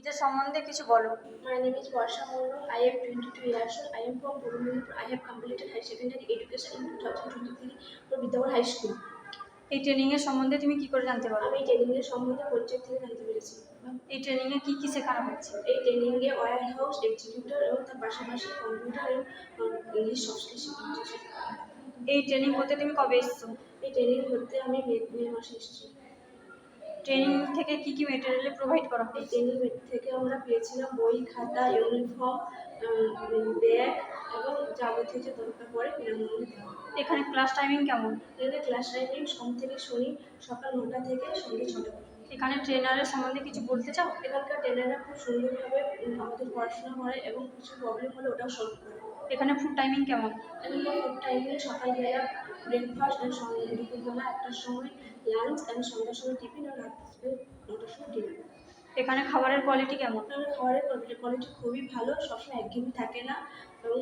নিজের সম্বন্ধে কিছু বলো। My name is Varsha Mondol. I am 22 years old. I am from Purumudipur. I have completed high secondary education in 2023 from Vidyavar High School. এই training এর সম্বন্ধে তুমি কি করে জানতে পারো? আমি ট্রেনিং এর সম্বন্ধে পরিচয় থেকে জানতে পেরেছি। এই ট্রেনিং এ কি কি শেখানো হচ্ছে? এই ট্রেনিং এ ওয়্যার হাউস এক্সিকিউটর এবং তার পাশাপাশি কম্পিউটার এবং ইংলিশ সফট স্কিল শেখানো হচ্ছে। এই ট্রেনিং করতে তুমি কবে এসছো? এই ট্রেনিং করতে আমি মে মাসে এসেছি। ট্রেনিং থেকে কি কি মেটেরিয়াল প্রোভাইড করা এই হয়েছে? ট্রেনিং থেকে আমরা পেয়েছিলাম বই, খাতা, ইউনিফর্ম, ব্যাগ এবং যাবতীয় যে দরকার পড়ে বিনামূল্যে দেওয়া। এখানে ক্লাস টাইমিং কেমন? এখানে ক্লাস টাইমিং সোম থেকে শনি সকাল 9টা থেকে সন্ধ্যে 6টা পর্যন্ত। এখানে ট্রেনারের সম্বন্ধে কিছু বলতে চাও? এখানকার ট্রেনাররা খুব সুন্দরভাবে আমাদের পড়াশোনা করে এবং কিছু প্রবলেম হলে ওটাও সলভ করে। এখানে ফুড টাইমিং কেমন? এখানকার ফুড টাইমিং সকালবেলা ব্রেকফাস্ট অ্যান্ড দুপুরবেলা 1টার সময় লাঞ্চ অ্যান্ড সন্ধ্যার সময় টিফিন আর রাত্রে 9টার সময় ডিনার। এখানে খাবারের কোয়ালিটি কেমন? খাবারের কোয়ালিটি খুবই ভালো, সবসময় একঘেয়েমি থাকে না এবং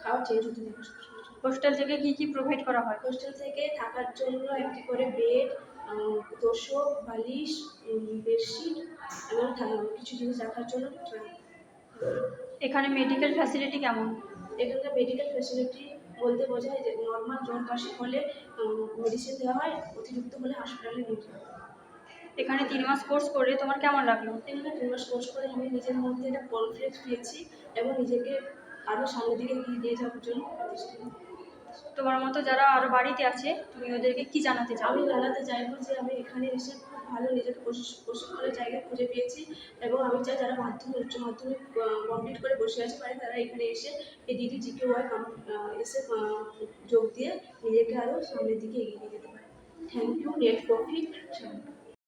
খাবার চেঞ্জ হতে থাকে সবসময়। হোস্টেল থেকে কি কি প্রোভাইড করা হয়? হোস্টেল থেকে থাকার জন্য একটি করে বেড, তোষক, বালিশ, বেডশিট এবং কিছু জিনিস রাখার জন্য। এখানে মেডিকেল ফ্যাসিলিটি কেমন? এখানকার মেডিকেল ফ্যাসিলিটি বলতে বোঝায় যে নর্মাল জ্বর কাশি হলে মেডিসিন দেওয়া হয়, অতিরিক্ত হলে হাসপাতালে নিয়ে যাওয়া হয়। এখানে 3 মাস কোর্স করে তোমার কেমন লাগলো? এখানে 3 মাস কোর্স করে আমি নিজের মধ্যে একটা কনফিডেন্স পেয়েছি এবং নিজেকে আরও সামনের দিকে এগিয়ে নিয়ে যাওয়ার জন্য প্রতিষ্ঠিত। তোমার মতো যারা আরো বাড়িতে আছে তুমি ওদেরকে কি জানাতে চাও? আমি জানাতে চাইবো যে আমি এখানে এসে খুব ভালো নিজেকে প্রশিক্ষণের জায়গা খুঁজে পেয়েছি এবং আমি চাই যারা উচ্চ মাধ্যমিক কমপ্লিট করে বসে আছে বাড়ি তারা এখানে এসে এই DDGKY এসে যোগ দিয়ে নিজেকে আরও সামনের দিকে এগিয়ে নিয়ে যেতে পারে। Thank you net profit.